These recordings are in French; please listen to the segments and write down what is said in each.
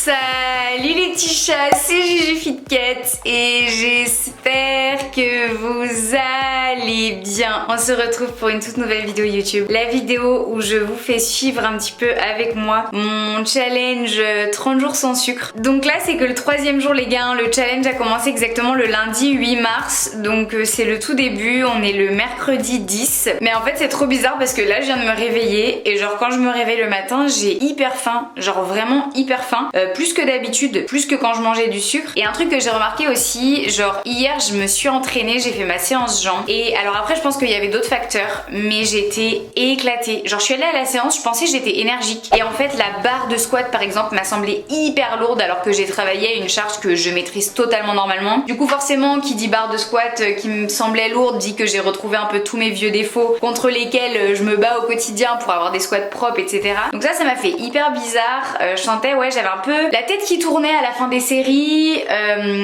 Salut les petits chats, c'est Gigi Fitcat et j'espère que vous allez bien. On se retrouve pour une toute nouvelle vidéo YouTube. La vidéo où je vous fais suivre un petit peu avec moi mon challenge 30 jours sans sucre. Donc là c'est que le troisième jour les gars, le challenge a commencé exactement le lundi 8 mars. Donc c'est le tout début, on est le mercredi 10. Mais en fait c'est trop bizarre parce que là je viens de me réveiller et genre quand je me réveille le matin j'ai hyper faim. Genre vraiment hyper faim. Plus que d'habitude, plus que quand je mangeais du sucre. Et un truc que j'ai remarqué aussi, genre hier je me suis entraînée, j'ai fait ma séance jambes. Et alors après je pense qu'il y avait d'autres facteurs, mais j'étais éclatée. Genre je suis allée à la séance, je pensais que j'étais énergique. Et en fait la barre de squat par exemple m'a semblé hyper lourde alors que j'ai travaillé à une charge que je maîtrise totalement normalement. Du coup forcément qui dit barre de squat qui me semblait lourde dit que j'ai retrouvé un peu tous mes vieux défauts contre lesquels je me bats au quotidien pour avoir des squats propres, etc. Donc ça m'a fait hyper bizarre. Je sentais ouais j'avais un peu la tête qui tournait à la fin des séries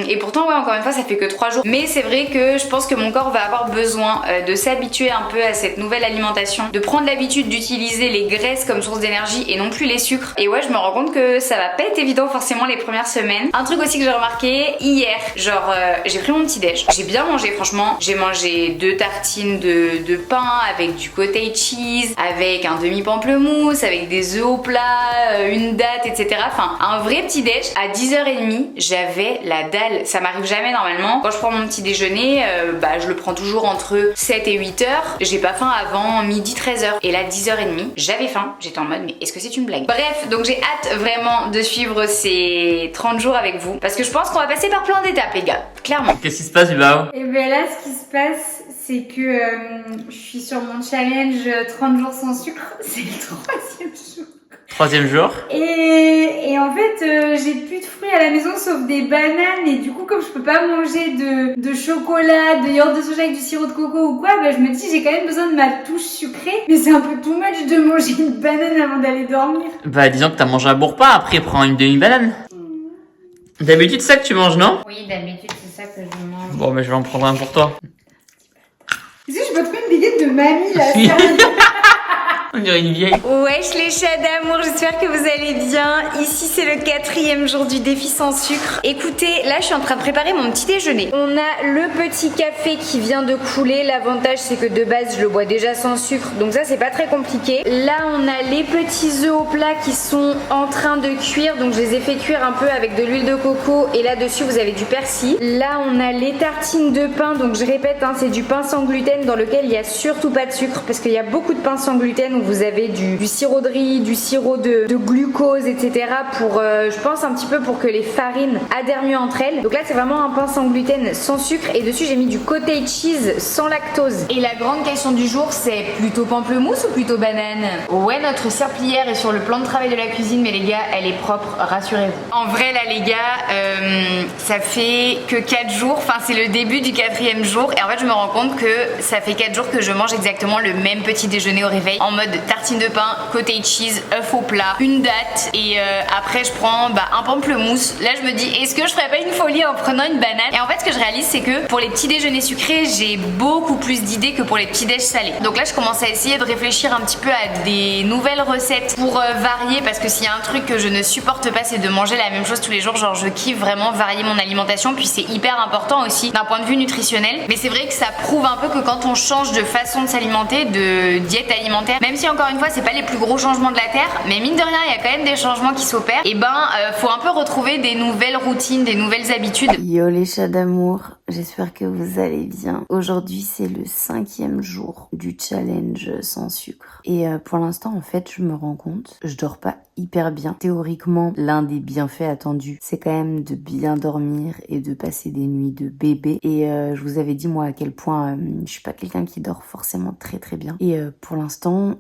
et pourtant ouais encore une fois ça fait que 3 jours, mais c'est vrai que je pense que mon corps va avoir besoin de s'habituer un peu à cette nouvelle alimentation, de prendre l'habitude d'utiliser les graisses comme source d'énergie et non plus les sucres. Et ouais je me rends compte que ça va pas être évident forcément les premières semaines. Un truc aussi que j'ai remarqué hier, genre j'ai pris mon petit déj, j'ai bien mangé franchement, j'ai mangé 2 tartines de pain avec du cottage cheese, avec un demi pamplemousse, avec des œufs au plat, une date, etc. Enfin un vrai petit déj. À 10h30 j'avais la dalle, ça m'arrive jamais normalement. Quand je prends mon petit déjeuner je le prends toujours entre 7 et 8h, j'ai pas faim avant midi 13h. Et là 10h30 j'avais faim, j'étais en mode mais est-ce que c'est une blague? Bref, donc j'ai hâte vraiment de suivre ces 30 jours avec vous parce que je pense qu'on va passer par plein d'étapes les gars, clairement. Qu'est-ce qui se passe Bilbao? Et bien là ce qui se passe c'est que je suis sur mon challenge 30 jours sans sucre, c'est le 3e jour. 3e jour. Et en fait j'ai plus de fruits à la maison sauf des bananes et du coup comme je peux pas manger de chocolat, de yaourt de soja avec du sirop de coco ou quoi, je me dis j'ai quand même besoin de ma touche sucrée, mais c'est un peu too much de manger une banane avant d'aller dormir. Bah disons que t'as mangé un bon repas, après prends une demi-banane. D'habitude c'est ça que tu manges, non? Oui d'habitude c'est ça que je mange. Bon mais je vais en prendre un pour toi. Est-ce que je peux trouver une baguette de mamie là? Sérieux. On dirait une vieille. Wesh les chats d'amour, j'espère que vous allez bien. Ici c'est le 4e jour du défi sans sucre. Écoutez, là je suis en train de préparer mon petit déjeuner. On a le petit café qui vient de couler. L'avantage c'est que de base je le bois déjà sans sucre, donc ça c'est pas très compliqué. Là on a les petits œufs au plat qui sont en train de cuire, donc je les ai fait cuire un peu avec de l'huile de coco et là dessus vous avez du persil. Là on a les tartines de pain, donc je répète c'est du pain sans gluten dans lequel il y a surtout pas de sucre parce qu'il y a beaucoup de pain sans gluten. Vous avez du sirop de riz, du sirop de glucose, etc. pour, je pense un petit peu pour que les farines adhèrent mieux entre elles. Donc là c'est vraiment un pain sans gluten, sans sucre et dessus j'ai mis du cottage cheese sans lactose. Et la grande question du jour c'est plutôt pamplemousse ou plutôt banane? Ouais notre serpillière est sur le plan de travail de la cuisine mais les gars elle est propre, rassurez-vous. En vrai là les gars ça fait que 4 jours, enfin c'est le début du 4e jour et en fait je me rends compte que ça fait 4 jours que je mange exactement le même petit déjeuner au réveil en mode tartine de pain, cottage cheese, œuf au plat, une date et après je prends un pamplemousse. Là je me dis est-ce que je ferais pas une folie en prenant une banane? Et en fait ce que je réalise c'est que pour les petits déjeuners sucrés j'ai beaucoup plus d'idées que pour les petits déj salés. Donc là je commence à essayer de réfléchir un petit peu à des nouvelles recettes pour varier parce que s'il y a un truc que je ne supporte pas c'est de manger la même chose tous les jours. Genre je kiffe vraiment varier mon alimentation puis c'est hyper important aussi d'un point de vue nutritionnel. Mais c'est vrai que ça prouve un peu que quand on change de façon de s'alimenter, de diète alimentaire, même si encore une fois c'est pas les plus gros changements de la terre mais mine de rien il y a quand même des changements qui s'opèrent et faut un peu retrouver des nouvelles routines, des nouvelles habitudes. Yo les chats d'amour, j'espère que vous allez bien. Aujourd'hui c'est le 5e jour du challenge sans sucre et pour l'instant en fait je me rends compte je dors pas hyper bien. Théoriquement l'un des bienfaits attendus c'est quand même de bien dormir et de passer des nuits de bébé et je vous avais dit moi à quel point je suis pas quelqu'un qui dort forcément très très bien et pour l'instant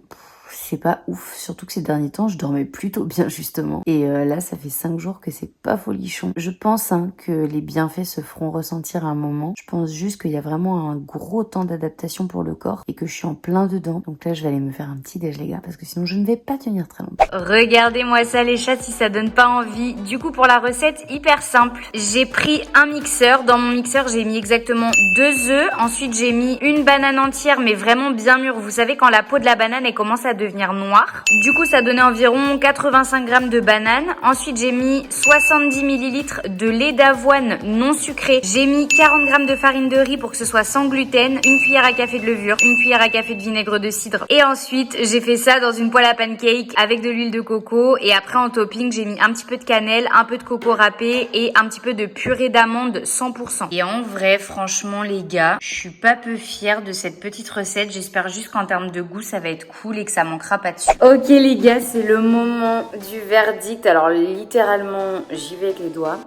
c'est pas ouf, surtout que ces derniers temps je dormais plutôt bien justement et là ça fait 5 jours que c'est pas folichon. Je pense que les bienfaits se feront ressentir à un moment, je pense juste qu'il y a vraiment un gros temps d'adaptation pour le corps et que je suis en plein dedans, donc là je vais aller me faire un petit déj les gars parce que sinon je ne vais pas tenir très longtemps. Regardez-moi ça les chats si ça donne pas envie. Du coup pour la recette hyper simple, j'ai pris un mixeur, dans mon mixeur j'ai mis exactement 2 œufs, ensuite j'ai mis une banane entière mais vraiment bien mûre, vous savez quand la peau de la banane elle commence à devenir noir. Du coup, ça donnait environ 85 grammes de banane. Ensuite, j'ai mis 70 millilitres de lait d'avoine non sucré. J'ai mis 40 grammes de farine de riz pour que ce soit sans gluten, une cuillère à café de levure, une cuillère à café de vinaigre de cidre. Et ensuite, j'ai fait ça dans une poêle à pancake avec de l'huile de coco. Et après, en topping, j'ai mis un petit peu de cannelle, un peu de coco râpé et un petit peu de purée d'amande 100%. Et en vrai, franchement, les gars, je suis pas peu fière de cette petite recette. J'espère juste qu'en termes de goût, ça va être cool et que ça manquera pas dessus. Ok, les gars, c'est le moment du verdict. Alors, littéralement, j'y vais avec les doigts.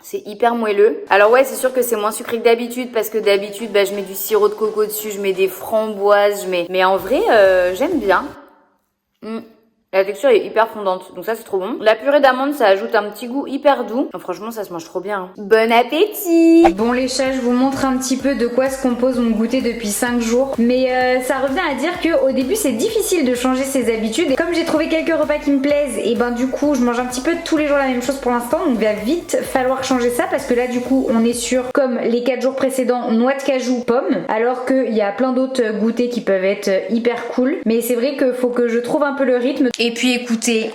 C'est hyper moelleux. Alors ouais, c'est sûr que c'est moins sucré que d'habitude parce que d'habitude, je mets du sirop de coco dessus, je mets des framboises, Mais en vrai, j'aime bien. La texture est hyper fondante, donc ça c'est trop bon. La purée d'amande, ça ajoute un petit goût hyper doux. Enfin, franchement, ça se mange trop bien. Bon appétit! Bon les chats, je vous montre un petit peu de quoi se compose mon goûter depuis 5 jours. Mais ça revient à dire qu'au début, c'est difficile de changer ses habitudes. Et comme j'ai trouvé quelques repas qui me plaisent, et du coup, je mange un petit peu tous les jours la même chose pour l'instant. Donc il va vite falloir changer ça parce que là, du coup, on est sur, comme les 4 jours précédents, noix de cajou, pomme. Alors qu'il y a plein d'autres goûters qui peuvent être hyper cool. Mais c'est vrai qu'il faut que je trouve un peu le rythme. Et puis écoutez,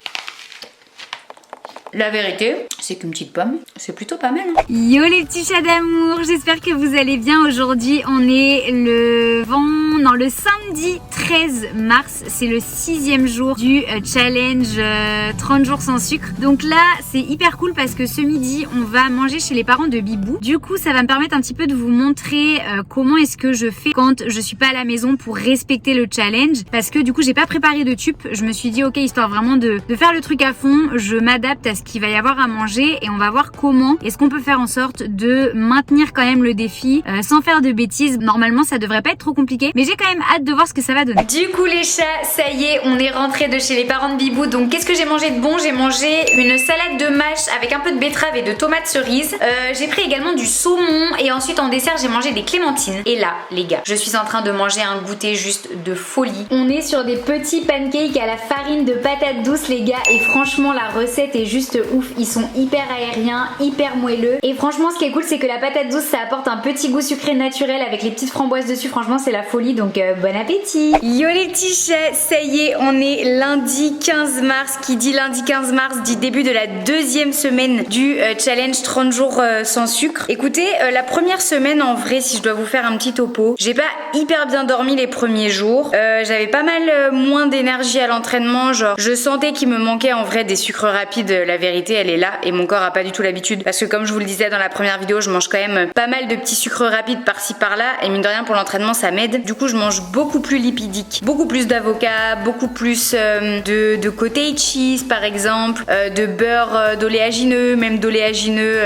la vérité, c'est qu'une petite pomme, c'est plutôt pas mal. Yo les petits chats d'amour, j'espère que vous allez bien. Aujourd'hui, on est le samedi 13 mars. C'est le 6e jour du challenge 30 jours sans sucre. Donc là, c'est hyper cool parce que ce midi, on va manger chez les parents de Bibou. Du coup, ça va me permettre un petit peu de vous montrer comment est-ce que je fais quand je suis pas à la maison pour respecter le challenge. Parce que du coup, j'ai pas préparé de tube. Je me suis dit, ok, histoire vraiment de faire le truc à fond, je m'adapte à ce qu'il va y avoir à manger et on va voir comment est-ce qu'on peut faire en sorte de maintenir quand même le défi sans faire de bêtises. Normalement, ça devrait pas être trop compliqué, mais j'ai quand même hâte de voir ce que ça va donner. Du coup les chats, ça y est, on est rentré de chez les parents de Bibou. Donc qu'est-ce que j'ai mangé de bon? J'ai mangé une salade de mâche avec un peu de betterave et de tomates cerises. J'ai pris également du saumon et ensuite en dessert j'ai mangé des clémentines. Et là les gars, je suis en train de manger un goûter juste de folie. On est sur des petits pancakes à la farine de patates douces les gars, et franchement la recette est juste ouf. Ils sont hyper aériens, hyper moelleux, et franchement ce qui est cool c'est que la patate douce ça apporte un petit goût sucré naturel avec les petites framboises dessus. Franchement c'est la folie, donc bon appétit. Yo les petits chats, ça y est, on est lundi 15 mars. Qui dit lundi 15 mars dit début de la 2e semaine du challenge 30 jours sans sucre. Écoutez, la première semaine en vrai, si je dois vous faire un petit topo, j'ai pas hyper bien dormi les premiers jours. J'avais pas mal moins d'énergie à l'entraînement, genre je sentais qu'il me manquait en vrai des sucres rapides. La vérité elle est là et mon corps a pas du tout l'habitude parce que comme je vous le disais dans la première vidéo, je mange quand même pas mal de petits sucres rapides par-ci par-là et mine de rien pour l'entraînement ça m'aide. Du coup je mange beaucoup plus lipidique, beaucoup plus d'avocat, beaucoup plus de cottage cheese par exemple, de beurre d'oléagineux, même d'oléagineux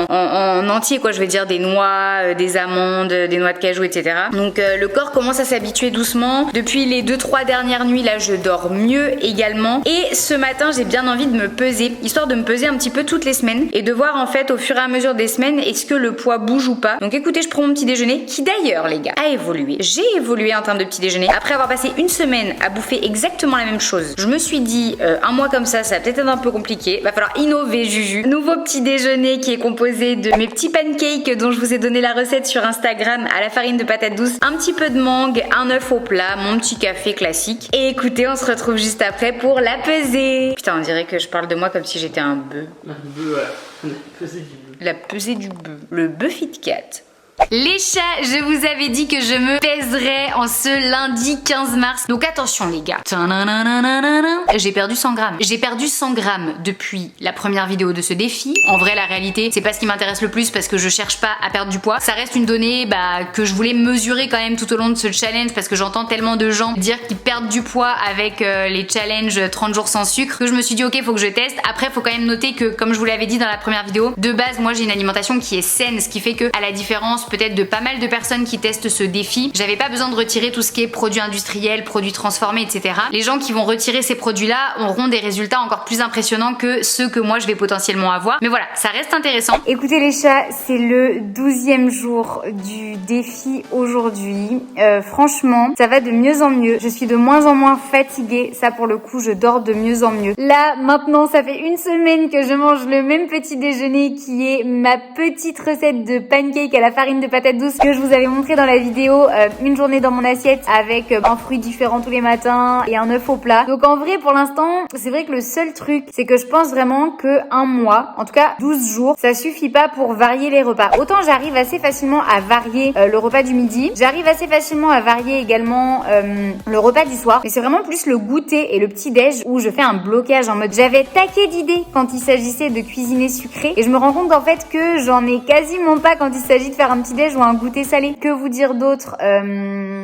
en entier quoi, je veux dire des noix, des amandes, des noix de cajou etc. Donc le corps commence à s'habituer doucement. Depuis les 2-3 dernières nuits là je dors mieux également, et ce matin j'ai bien envie de me peser, histoire de me peser un petit peu toutes les semaines et de voir en fait au fur et à mesure des semaines est-ce que le poids bouge ou pas. Donc écoutez, je prends mon petit déjeuner qui d'ailleurs les gars a évolué. J'ai évolué en termes de petit déjeuner après avoir passé une semaine à bouffer exactement la même chose. Je me suis dit un mois comme ça va peut-être être un peu compliqué, va falloir innover Juju. Nouveau petit déjeuner qui est composé de mes petits pancakes dont je vous ai donné la recette sur Instagram à la farine de patates douces, un petit peu de mangue, un œuf au plat, mon petit café classique. Et écoutez, on se retrouve juste après pour la pesée. Putain, on dirait que je parle de moi comme si j'étais un bœuf. Un bœuf, ouais. La pesée du bœuf. La pesée du bœuf. Le Buffitcat. Les chats, je vous avais dit que je me pèserais en ce lundi 15 mars. Donc attention les gars. J'ai perdu 100 grammes. J'ai perdu 100 grammes depuis la première vidéo de ce défi. En vrai, la réalité, c'est pas ce qui m'intéresse le plus parce que je cherche pas à perdre du poids. Ça reste une donnée que je voulais mesurer quand même tout au long de ce challenge parce que j'entends tellement de gens dire qu'ils perdent du poids avec les challenges 30 jours sans sucre que je me suis dit ok, faut que je teste. Après, faut quand même noter que comme je vous l'avais dit dans la première vidéo, de base, moi j'ai une alimentation qui est saine, ce qui fait que à la différence peut-être de pas mal de personnes qui testent ce défi, j'avais pas besoin de retirer tout ce qui est produits industriels, produits transformés, etc. Les gens qui vont retirer ces produits-là auront des résultats encore plus impressionnants que ceux que moi je vais potentiellement avoir. Mais voilà, ça reste intéressant. Écoutez les chats, c'est le 12e jour du défi aujourd'hui. Franchement, ça va de mieux en mieux. Je suis de moins en moins fatiguée. Ça pour le coup, je dors de mieux en mieux. Là, maintenant, ça fait une semaine que je mange le même petit déjeuner qui est ma petite recette de pancake à la farine de patates douces que je vous avais montré dans la vidéo une journée dans mon assiette avec un fruit différent tous les matins et un œuf au plat. Donc en vrai pour l'instant c'est vrai que le seul truc c'est que je pense vraiment que un mois, en tout cas 12 jours, ça suffit pas pour varier les repas. Autant j'arrive assez facilement à varier le repas du midi, j'arrive assez facilement à varier également le repas du soir, mais c'est vraiment plus le goûter et le petit déj où je fais un blocage en mode j'avais taqué d'idées quand il s'agissait de cuisiner sucré et je me rends compte en fait que j'en ai quasiment pas quand il s'agit de faire un petit déj ou un goûter salé. Que vous dire d'autre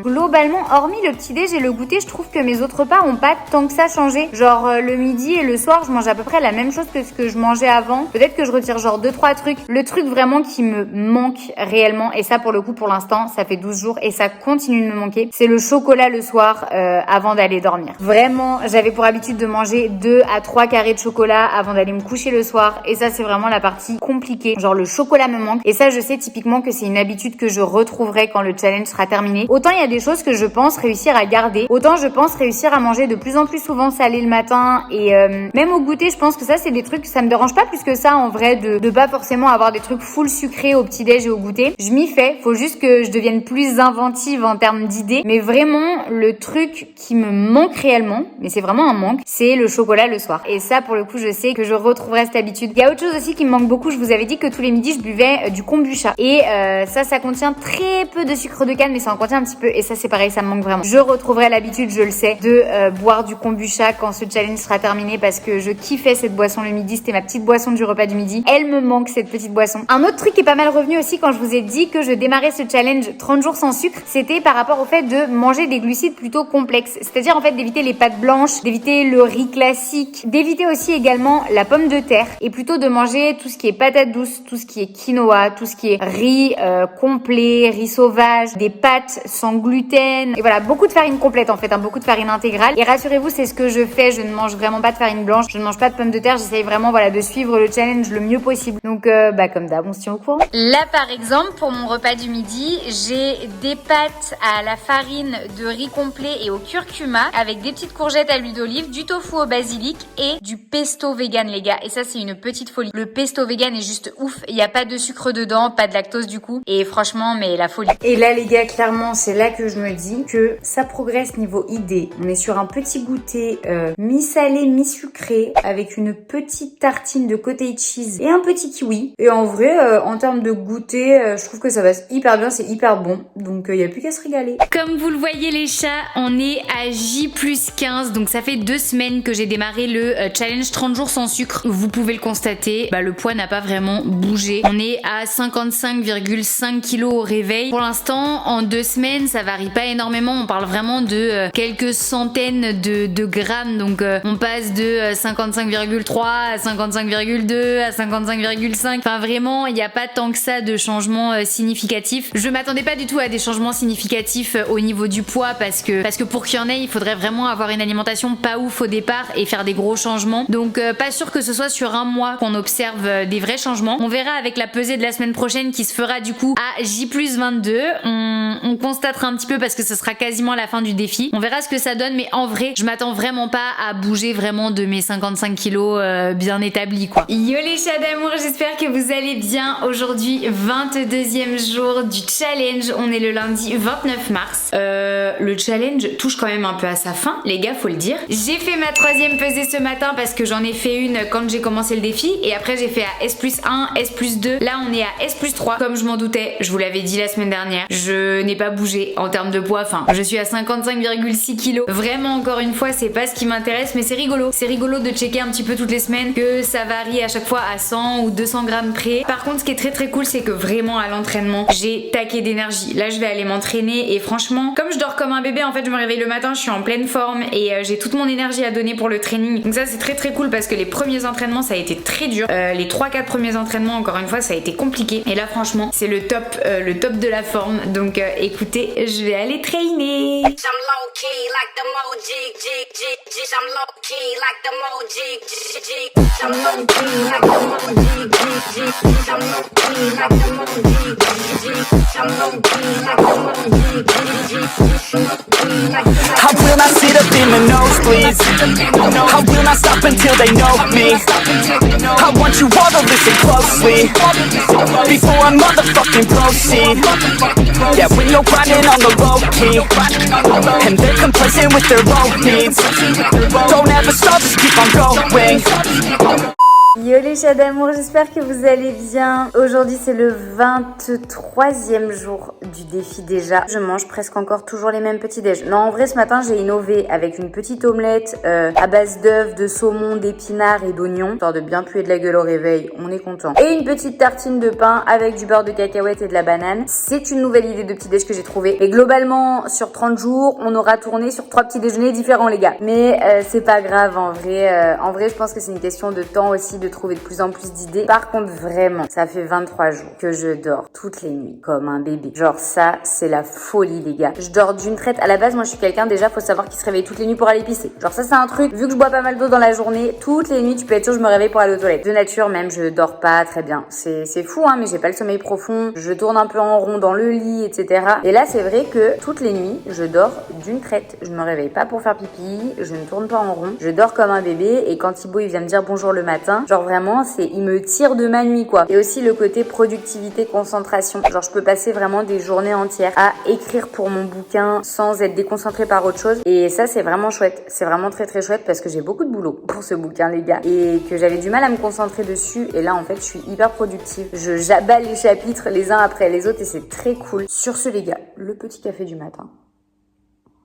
globalement, hormis le petit déj et le goûter, je trouve que mes autres repas ont pas tant que ça changé. Genre le midi et le soir, je mange à peu près la même chose que ce que je mangeais avant. Peut-être que je retire genre 2-3 trucs. Le truc vraiment qui me manque réellement, et ça pour le coup pour l'instant, ça fait 12 jours et ça continue de me manquer, c'est le chocolat le soir avant d'aller dormir. Vraiment, j'avais pour habitude de manger 2 à 3 carrés de chocolat avant d'aller me coucher le soir et ça c'est vraiment la partie compliquée. Genre le chocolat me manque et ça je sais typiquement que c'est une habitude que je retrouverai quand le challenge sera terminé. Autant il y a des choses que je pense réussir à garder, autant je pense réussir à manger de plus en plus souvent salé le matin et même au goûter, je pense que ça c'est des trucs, ça me dérange pas plus que ça en vrai de pas forcément avoir des trucs full sucrés au petit-déj et au goûter. Je m'y fais, faut juste que je devienne plus inventive en termes d'idées, mais vraiment le truc qui me manque réellement, mais c'est vraiment un manque, c'est le chocolat le soir. Et ça pour le coup je sais que je retrouverai cette habitude. Il y a autre chose aussi qui me manque beaucoup, je vous avais dit que tous les midis je buvais du kombucha et ça contient très peu de sucre de canne mais ça en contient un petit peu et ça c'est pareil, ça me manque vraiment. Je retrouverai l'habitude, je le sais, de boire du kombucha quand ce challenge sera terminé parce que je kiffais cette boisson le midi, c'était ma petite boisson du repas du midi. Elle me manque cette petite boisson. Un autre truc qui est pas mal revenu aussi quand je vous ai dit que je démarrais ce challenge 30 jours sans sucre, c'était par rapport au fait de manger des glucides plutôt complexes. C'est-à-dire en fait d'éviter les pâtes blanches, d'éviter le riz classique, d'éviter aussi également la pomme de terre et plutôt de manger tout ce qui est patates douces, tout ce qui est quinoa, tout ce qui est riz complet, riz sauvage, des pâtes sans gluten et voilà, beaucoup de farine complète en fait, beaucoup de farine intégrale. Et rassurez-vous, c'est ce que je fais, je ne mange vraiment pas de farine blanche, je ne mange pas de pommes de terre, j'essaye vraiment voilà de suivre le challenge le mieux possible. Donc comme d'hab, on se tient au courant. Là par exemple, pour mon repas du midi, j'ai des pâtes à la farine de riz complet et au curcuma avec des petites courgettes à l'huile d'olive, du tofu au basilic et du pesto vegan les gars. Et ça c'est une petite folie. Le pesto vegan est juste ouf, il n'y a pas de sucre dedans, pas de lactose du coup et franchement mais la folie. Et là les gars, clairement c'est là que je me dis que ça progresse niveau idée. On est sur un petit goûter mi-salé, mi-sucré avec une petite tartine de cottage cheese et un petit kiwi. Et en vrai, en termes de goûter, je trouve que ça va hyper bien, c'est hyper bon. Donc il n'y a plus qu'à se régaler. Comme vous le voyez les chats, on est à J+15. Donc ça fait 2 semaines que j'ai démarré le challenge 30 jours sans sucre. Vous pouvez le constater, le poids n'a pas vraiment bougé. On est à 55,5 kg au réveil. Pour l'instant, en 2 semaines, ça varie pas énormément. On parle vraiment de quelques centaines de grammes. Donc on passe de 55,3 à 55,2 à 55,5. Enfin vraiment, il n'y a pas tant que ça de changements significatifs. Je m'attendais pas du tout à des changements significatifs au niveau du poids parce que pour qu'il y en ait, il faudrait vraiment avoir une alimentation pas ouf au départ et faire des gros changements. Donc pas sûr que ce soit sur un mois qu'on observe des vrais changements. On verra avec la pesée de la semaine prochaine qui se fera du coup à J+22. On constatera un petit peu parce que ce sera quasiment la fin du défi. On verra ce que ça donne, mais en vrai, je m'attends vraiment pas à bouger vraiment de mes 55 kilos bien établis quoi. Yo les chats d'amour, j'espère que vous allez bien. Aujourd'hui, 22e jour du challenge. On est le lundi 29 mars. Le challenge touche quand même un peu à sa fin, les gars, faut le dire. J'ai fait ma 3e pesée ce matin parce que j'en ai fait une quand j'ai commencé le défi et après j'ai fait à S+1, S+2. Là, on est à S+3. Comme je m'en doutais, je vous l'avais dit la semaine dernière, je n'ai pas bougé en termes de poids. Enfin, je suis à 55,6 kilos. Vraiment, encore une fois, c'est pas ce qui m'intéresse, mais c'est rigolo. C'est rigolo de checker un petit peu toutes les semaines que ça varie à chaque fois à 100 ou 200 grammes près. Par contre, ce qui est très très cool, c'est que vraiment à l'entraînement, j'ai taqué d'énergie. Là, je vais aller m'entraîner et franchement, comme je dors comme un bébé, en fait, je me réveille le matin, je suis en pleine forme et j'ai toute mon énergie à donner pour le training. Donc ça, c'est très très cool parce que les premiers entraînements, ça a été très dur. Les 3-4 premiers entraînements, encore une fois, ça a été compliqué. Et là, franchement, c'est le top de la forme. Donc écoutez, je vais aller trainer. I'm low key like the I will not sit up in the nosebleeds. I will not stop until they know me. I want you all to listen closely before I motherfucking proceed. Yeah, when you're grinding on the low key and they're complacent with their own needs, don't ever stop, just keep on going. Yo les chats d'amour, j'espère que vous allez bien. Aujourd'hui c'est le 23e jour du défi déjà. Je mange presque encore toujours les mêmes petits déj. Non, en vrai ce matin j'ai innové avec une petite omelette à base d'œufs, de saumon, d'épinards et d'oignons, histoire de bien puer de la gueule au réveil, on est content. Et une petite tartine de pain avec du beurre de cacahuète et de la banane. C'est une nouvelle idée de petit déj que j'ai trouvée. Et globalement sur 30 jours on aura tourné sur 3 petits déjeuners différents les gars. Mais c'est pas grave en vrai je pense que c'est une question de temps aussi de trouver de plus en plus d'idées. Par contre vraiment ça fait 23 jours que je dors toutes les nuits comme un bébé. Genre ça c'est la folie les gars. Je dors d'une traite. À la base moi je suis quelqu'un déjà faut savoir qui se réveille toutes les nuits pour aller pisser. Genre ça c'est un truc, vu que je bois pas mal d'eau dans la journée, toutes les nuits tu peux être sûr je me réveille pour aller aux toilettes. De nature même je dors pas très bien. C'est fou hein mais j'ai pas le sommeil profond. Je tourne un peu en rond dans le lit etc. Et là c'est vrai que toutes les nuits je dors d'une traite. Je me réveille pas pour faire pipi, je ne tourne pas en rond. Je dors comme un bébé et quand Thibaut il vient me dire bonjour le matin, genre vraiment il me tire de ma nuit quoi. Et aussi le côté productivité, concentration. Genre je peux passer vraiment des journées entières à écrire pour mon bouquin sans être déconcentrée par autre chose. Et ça c'est vraiment chouette. C'est vraiment très très chouette parce que j'ai beaucoup de boulot pour ce bouquin les gars. Et que j'avais du mal à me concentrer dessus. Et là en fait je suis hyper productive. Je j'abats les chapitres les uns après les autres et c'est très cool. Sur ce les gars, le petit café du matin.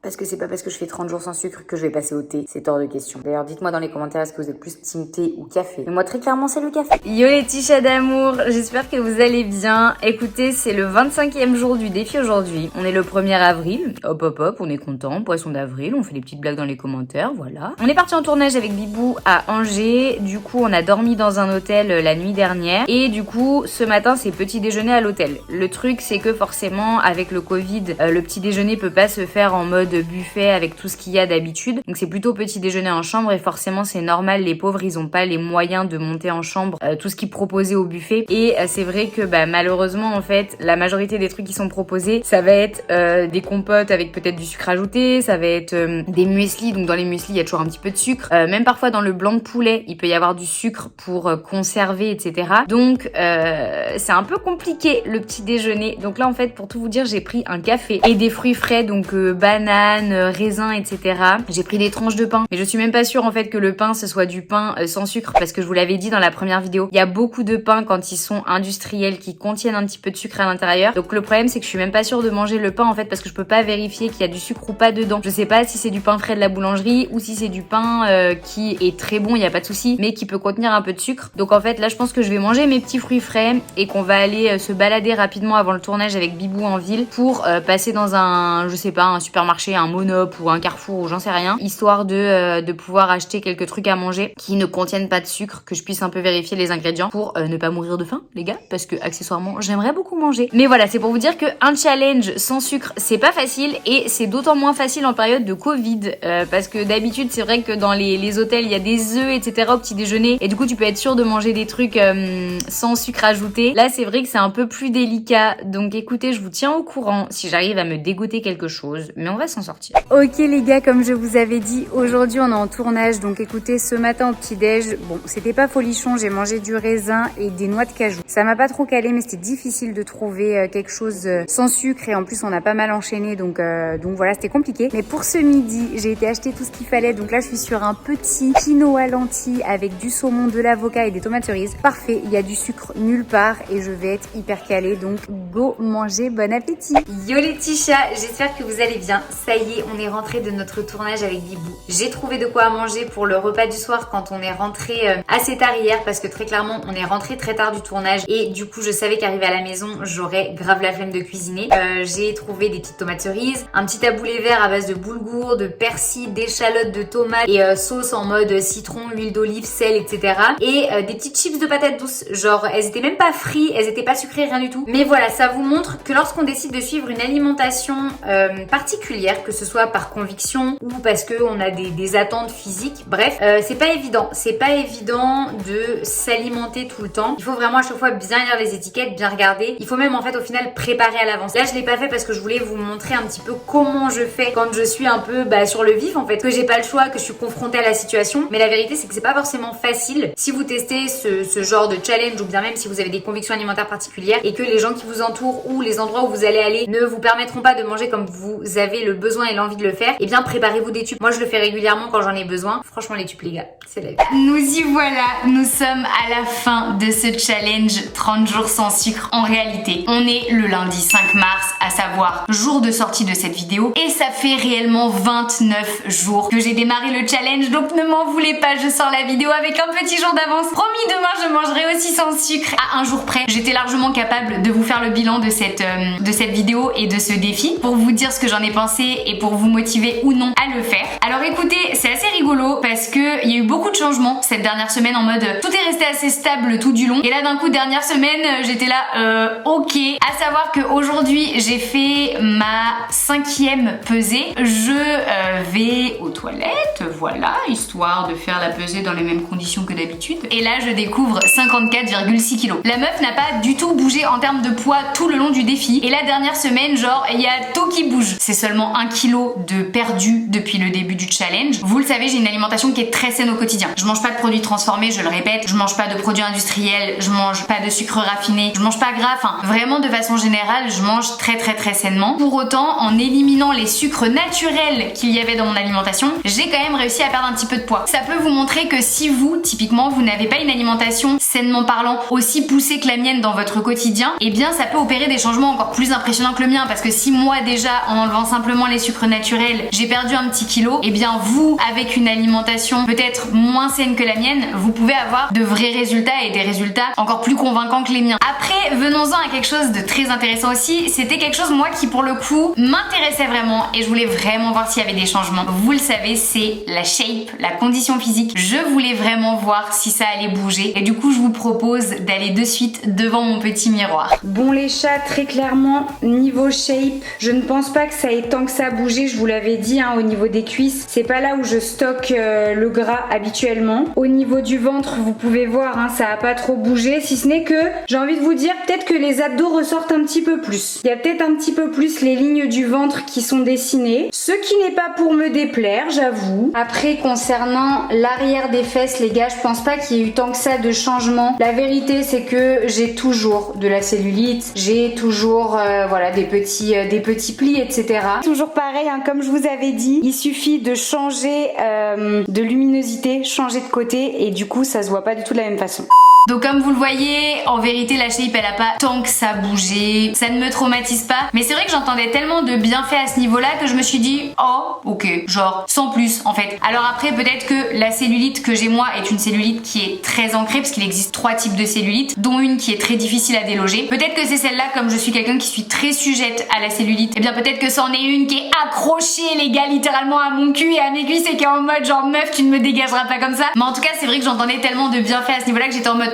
Parce que c'est pas parce que je fais 30 jours sans sucre que je vais passer au thé, c'est hors de question. D'ailleurs, dites-moi dans les commentaires, est-ce que vous êtes plus team thé ou café? Mais moi, très clairement, c'est le café. Yo les petits chats d'amour, j'espère que vous allez bien. Écoutez, c'est le 25e jour du défi aujourd'hui. On est le 1er avril. Hop hop hop, on est content. Poisson d'avril, on fait des petites blagues dans les commentaires, voilà. On est parti en tournage avec Bibou à Angers. Du coup, on a dormi dans un hôtel la nuit dernière. Et du coup, ce matin, c'est petit déjeuner à l'hôtel. Le truc, c'est que forcément, avec le Covid, le petit déjeuner peut pas se faire en mode buffet avec tout ce qu'il y a d'habitude. Donc c'est plutôt petit déjeuner en chambre et forcément c'est normal, les pauvres ils ont pas les moyens de monter en chambre tout ce qu'ils proposaient au buffet. Et c'est vrai que malheureusement en fait la majorité des trucs qui sont proposés ça va être des compotes avec peut-être du sucre ajouté, ça va être des mueslis, donc dans les mueslis il y a toujours un petit peu de sucre, même parfois dans le blanc de poulet il peut y avoir du sucre pour conserver etc. Donc c'est un peu compliqué le petit déjeuner. Donc là en fait pour tout vous dire j'ai pris un café et des fruits frais donc bananes, raisins etc. J'ai pris des tranches de pain mais je suis même pas sûre en fait que le pain ce soit du pain sans sucre parce que je vous l'avais dit dans la première vidéo, il y a beaucoup de pains quand ils sont industriels qui contiennent un petit peu de sucre à l'intérieur. Donc le problème c'est que je suis même pas sûre de manger le pain en fait parce que je peux pas vérifier qu'il y a du sucre ou pas dedans. Je sais pas si c'est du pain frais de la boulangerie ou si c'est du pain qui est très bon, il y a pas de souci, mais qui peut contenir un peu de sucre. Donc en fait là je pense que je vais manger mes petits fruits frais et qu'on va aller se balader rapidement avant le tournage avec Bibou en ville pour passer dans un, je sais pas, un supermarché, un Monop ou un Carrefour ou j'en sais rien, histoire de pouvoir acheter quelques trucs à manger qui ne contiennent pas de sucre, que je puisse un peu vérifier les ingrédients pour ne pas mourir de faim les gars, parce que accessoirement j'aimerais beaucoup manger. Mais voilà, c'est pour vous dire que un challenge sans sucre c'est pas facile et c'est d'autant moins facile en période de Covid parce que d'habitude c'est vrai que dans les hôtels il y a des œufs etc au petit déjeuner et du coup tu peux être sûr de manger des trucs sans sucre ajouté. Là c'est vrai que c'est un peu plus délicat, donc écoutez je vous tiens au courant si j'arrive à me dégoter quelque chose, mais on va s'en sortir. Ok les gars, comme je vous avais dit, aujourd'hui on est en tournage, donc écoutez, ce matin au petit-déj, bon, c'était pas folichon, j'ai mangé du raisin et des noix de cajou. Ça m'a pas trop calé, mais c'était difficile de trouver quelque chose sans sucre et en plus on a pas mal enchaîné, donc voilà, c'était compliqué. Mais pour ce midi, j'ai été acheter tout ce qu'il fallait, donc là je suis sur un petit quinoa lentilles avec du saumon, de l'avocat et des tomates cerises. Parfait, il y a du sucre nulle part et je vais être hyper calée, donc go manger, bon appétit. Yo les petits chats, j'espère que vous allez bien. Ça y est, on est rentré de notre tournage avec Bibou. J'ai trouvé de quoi manger pour le repas du soir quand on est rentré assez tard hier parce que très clairement on est rentré très tard du tournage et du coup je savais qu'arrivé à la maison j'aurais grave la flemme de cuisiner. J'ai trouvé des petites tomates cerises, un petit taboulé vert à base de boulgour, de persil, d'échalotes, de tomates et sauce en mode citron, huile d'olive, sel etc. Et des petites chips de patates douces, genre elles étaient même pas frites, elles étaient pas sucrées, rien du tout. Mais voilà, ça vous montre que lorsqu'on décide de suivre une alimentation particulière, faire, que ce soit par conviction ou parce qu'on a des attentes physiques. Bref, c'est pas évident. C'est pas évident de s'alimenter tout le temps. Il faut vraiment à chaque fois bien lire les étiquettes, bien regarder. Il faut même en fait au final préparer à l'avance. Là je l'ai pas fait parce que je voulais vous montrer un petit peu comment je fais quand je suis un peu sur le vif en fait, que j'ai pas le choix, que je suis confrontée à la situation. Mais la vérité c'est que c'est pas forcément facile si vous testez ce genre de challenge ou bien même si vous avez des convictions alimentaires particulières et que les gens qui vous entourent ou les endroits où vous allez aller ne vous permettront pas de manger comme vous avez le besoin et l'envie de le faire. Et bien préparez-vous des tubes. Moi je le fais régulièrement quand j'en ai besoin. Franchement les tubes les gars, c'est la vie. Nous y voilà, nous sommes à la fin de ce challenge 30 jours sans sucre. En réalité, on est le lundi 5 mars, à savoir jour de sortie de cette vidéo, et ça fait réellement 29 jours que j'ai démarré le challenge, donc ne m'en voulez pas, je sors la vidéo avec un petit jour d'avance. Promis, demain je mangerai aussi sans sucre à un jour près. J'étais largement capable de vous faire le bilan de cette vidéo et de ce défi pour vous dire ce que j'en ai pensé et pour vous motiver ou non à le faire. Alors écoutez, c'est assez rigolo parce que il y a eu beaucoup de changements cette dernière semaine, en mode tout est resté assez stable tout du long, et là d'un coup dernière semaine j'étais là ok, à savoir qu'aujourd'hui j'ai fait ma 5e pesée. Je vais aux toilettes, voilà, histoire de faire la pesée dans les mêmes conditions que d'habitude, et là je découvre 54,6 kg. La meuf n'a pas du tout bougé en termes de poids tout le long du défi, et la dernière semaine genre il y a tout qui bouge. C'est seulement 1 kg de perdu depuis le début du challenge. Vous le savez, j'ai une alimentation qui est très saine au quotidien. Je mange pas de produits transformés, je le répète, je mange pas de produits industriels, je mange pas de sucre raffiné, je mange pas gras, enfin vraiment de façon générale je mange très sainement. Pour autant, en éliminant les sucres naturels qu'il y avait dans mon alimentation, j'ai quand même réussi à perdre un petit peu de poids. Ça peut vous montrer que si vous, typiquement, vous n'avez pas une alimentation sainement parlant aussi poussée que la mienne dans votre quotidien, eh bien ça peut opérer des changements encore plus impressionnants que le mien, parce que si moi déjà en enlevant simplement les sucres naturels j'ai perdu un petit kilo, eh bien vous, avec une alimentation peut-être moins saine que la mienne, vous pouvez avoir de vrais résultats, et des résultats encore plus convaincants que les miens. Après, venons-en à quelque chose de très intéressant aussi. C'était quelque chose moi qui pour le coup m'intéressait vraiment et je voulais vraiment voir s'il y avait des changements. Vous le savez, c'est la shape, la condition physique. Je voulais vraiment voir si ça allait bouger, et du coup je vous propose d'aller de suite devant mon petit miroir. Bon les chats, très clairement niveau shape, je ne pense pas que ça ait tant que ça bougé. Je vous l'avais dit au niveau des cuisses, c'est pas là où je stocke le gras habituellement. Au niveau du ventre, vous pouvez voir, ça a pas trop bougé, si ce n'est que j'ai envie de vous dire peut-être que les abdos ressortent un petit peu plus. Il y a peut-être un petit peu plus les lignes du ventre qui sont dessinées, ce qui n'est pas pour me déplaire, j'avoue. Après, concernant l'arrière des fesses, les gars, je pense pas qu'il y ait eu tant que ça de changement. La vérité, c'est que j'ai toujours de la cellulite, j'ai toujours voilà des petits plis, etc. Toujours pareil, comme je vous avais dit, il suffit de changer de luminosité, changer de côté, et du coup ça se voit pas du tout de la même façon. Donc comme vous le voyez, en vérité la shape elle a pas tant que ça bougé, ça ne me traumatise pas, mais c'est vrai que j'entendais tellement de bienfaits à ce niveau-là que je me suis dit oh ok, genre sans plus en fait. Alors après peut-être que la cellulite que j'ai moi est une cellulite qui est très ancrée, parce qu'il existe 3 types de cellulite, dont une qui est très difficile à déloger. Peut-être que c'est celle-là, comme je suis quelqu'un qui suis très sujette à la cellulite, et bien peut-être que c'en est une qui est accrochée les gars littéralement à mon cul et à mes cuisses, et qui est en mode genre meuf tu ne me dégageras pas comme ça. Mais en tout cas c'est vrai que j'entendais tellement de bienfaits à ce niveau-là que j'étais en mode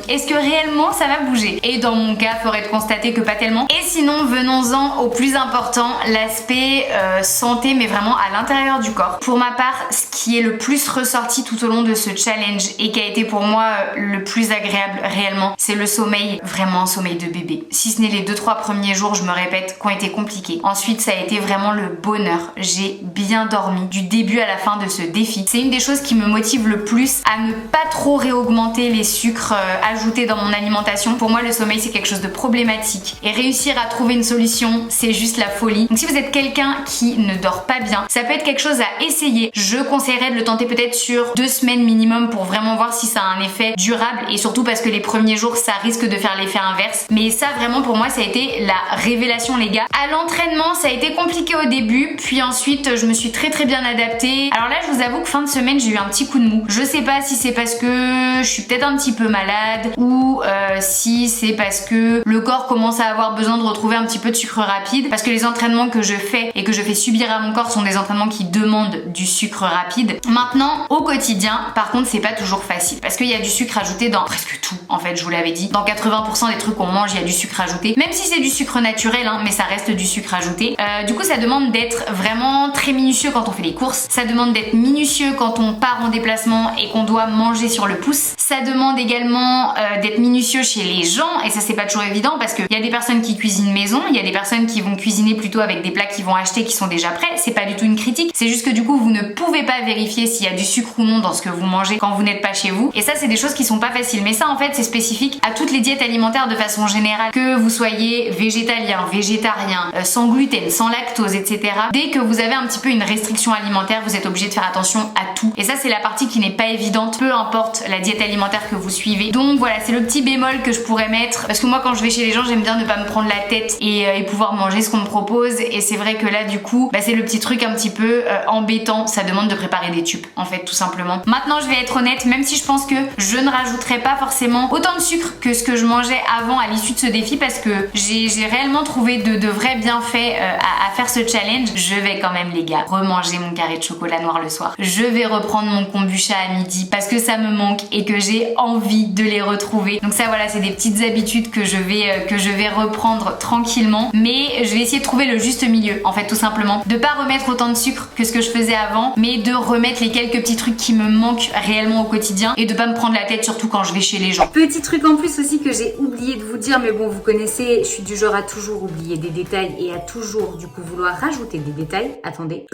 est-ce que réellement ça va bouger? Et dans mon cas, faudrait constater que pas tellement. Et sinon, venons-en au plus important, l'aspect santé, mais vraiment à l'intérieur du corps. Pour ma part, ce qui est le plus ressorti tout au long de ce challenge et qui a été pour moi le plus agréable réellement, c'est le sommeil, vraiment un sommeil de bébé. Si ce n'est les 2-3 premiers jours, je me répète, qui ont été compliqués. Ensuite, ça a été vraiment le bonheur. J'ai bien dormi du début à la fin de ce défi. C'est une des choses qui me motive le plus à ne pas trop réaugmenter les sucres ajoutés dans mon alimentation. Pour moi le sommeil c'est quelque chose de problématique, et réussir à trouver une solution c'est juste la folie. Donc si vous êtes quelqu'un qui ne dort pas bien, ça peut être quelque chose à essayer. Je conseillerais de le tenter peut-être sur 2 semaines minimum pour vraiment voir si ça a un effet durable, et surtout parce que les premiers jours ça risque de faire l'effet inverse. Mais ça vraiment pour moi ça a été la révélation les gars. À l'entraînement ça a été compliqué au début, puis ensuite je me suis très bien adaptée. Alors là je vous avoue que fin de semaine j'ai eu un petit coup de mou. Je sais pas si c'est parce que je suis peut-être un petit peu peu malade ou si c'est parce que le corps commence à avoir besoin de retrouver un petit peu de sucre rapide, parce que les entraînements que je fais et que je fais subir à mon corps sont des entraînements qui demandent du sucre rapide. Maintenant, au quotidien, par contre, c'est pas toujours facile parce qu'il y a du sucre ajouté dans presque tout. En fait, je vous l'avais dit, dans 80% des trucs qu'on mange, il y a du sucre ajouté, même si c'est du sucre naturel, hein, mais ça reste du sucre ajouté. Du coup, ça demande d'être vraiment très minutieux quand on fait les courses. Ça demande d'être minutieux quand on part en déplacement et qu'on doit manger sur le pouce. Ça demande également d'être minutieux chez les gens, et ça c'est pas toujours évident parce qu'il y a des personnes qui cuisinent maison, il y a des personnes qui vont cuisiner plutôt avec des plats qu'ils vont acheter qui sont déjà prêts. C'est pas du tout une critique, c'est juste que du coup vous ne pouvez pas vérifier s'il y a du sucre ou non dans ce que vous mangez quand vous n'êtes pas chez vous, et ça c'est des choses qui sont pas faciles. Mais ça en fait c'est spécifique à toutes les diètes alimentaires de façon générale, que vous soyez végétalien, végétarien, sans gluten, sans lactose, etc. Dès que vous avez un petit peu une restriction alimentaire, vous êtes obligé de faire attention à tout, et ça c'est la partie qui n'est pas évidente, peu importe la diète alimentaire que vous suivez. Donc voilà, c'est le petit bémol que je pourrais mettre, parce que moi quand je vais chez les gens j'aime bien ne pas me prendre la tête et pouvoir manger ce qu'on me propose, et c'est vrai que là du coup c'est le petit truc un petit peu embêtant, ça demande de préparer des tubes en fait tout simplement. Maintenant je vais être honnête, même si je pense que je ne rajouterai pas forcément autant de sucre que ce que je mangeais avant à l'issue de ce défi, parce que j'ai réellement trouvé de vrais bienfaits à faire ce challenge, je vais quand même les gars remanger mon carré de chocolat noir le soir. Je vais reprendre mon kombucha à midi parce que ça me manque et que j'ai envie de les retrouver. Donc ça voilà, c'est des petites habitudes que je vais reprendre tranquillement, mais je vais essayer de trouver le juste milieu en fait tout simplement, de pas remettre autant de sucre que ce que je faisais avant, mais de remettre les quelques petits trucs qui me manquent réellement au quotidien et de pas me prendre la tête surtout quand je vais chez les gens. Petit truc en plus aussi que j'ai oublié de vous dire, mais bon vous connaissez, je suis du genre à toujours oublier des détails et à toujours du coup vouloir rajouter des détails. Attendez.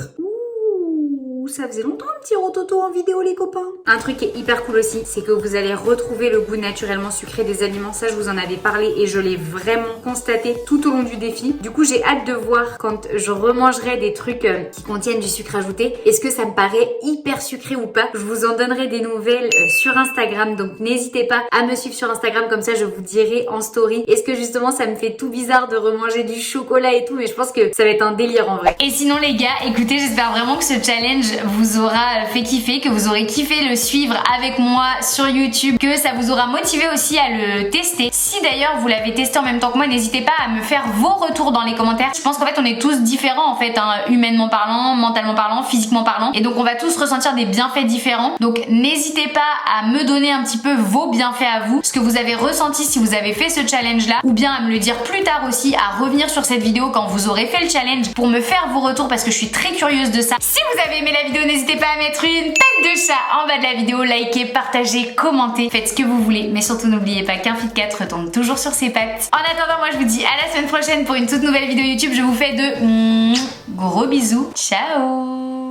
Ça faisait longtemps un petit rototo en vidéo les copains. Un truc qui est hyper cool aussi, c'est que vous allez retrouver le goût naturellement sucré des aliments. Ça je vous en avais parlé et je l'ai vraiment constaté tout au long du défi. Du coup j'ai hâte de voir quand je remangerai des trucs qui contiennent du sucre ajouté, est-ce que ça me paraît hyper sucré ou pas. Je vous en donnerai des nouvelles sur Instagram, donc n'hésitez pas à me suivre sur Instagram, comme ça je vous dirai en story est-ce que justement ça me fait tout bizarre de remanger du chocolat et tout, mais je pense que ça va être un délire en vrai. Et sinon les gars, écoutez, j'espère vraiment que ce challenge vous aura fait kiffer, que vous aurez kiffé le suivre avec moi sur YouTube, que ça vous aura motivé aussi à le tester. Si d'ailleurs vous l'avez testé en même temps que moi, n'hésitez pas à me faire vos retours dans les commentaires. Je pense qu'en fait on est tous différents en fait, hein, humainement parlant, mentalement parlant, physiquement parlant, et donc on va tous ressentir des bienfaits différents. Donc n'hésitez pas à me donner un petit peu vos bienfaits à vous, ce que vous avez ressenti si vous avez fait ce challenge là, ou bien à me le dire plus tard aussi, à revenir sur cette vidéo quand vous aurez fait le challenge pour me faire vos retours, parce que je suis très curieuse de ça. Si vous avez aimé la vidéo, n'hésitez pas à mettre une tête de chat en bas de la vidéo, likez, partagez, commentez, faites ce que vous voulez, mais surtout n'oubliez pas qu'un Fit Cat retombe toujours sur ses pattes. En attendant, moi je vous dis à la semaine prochaine pour une toute nouvelle vidéo YouTube. Je vous fais de gros bisous, ciao.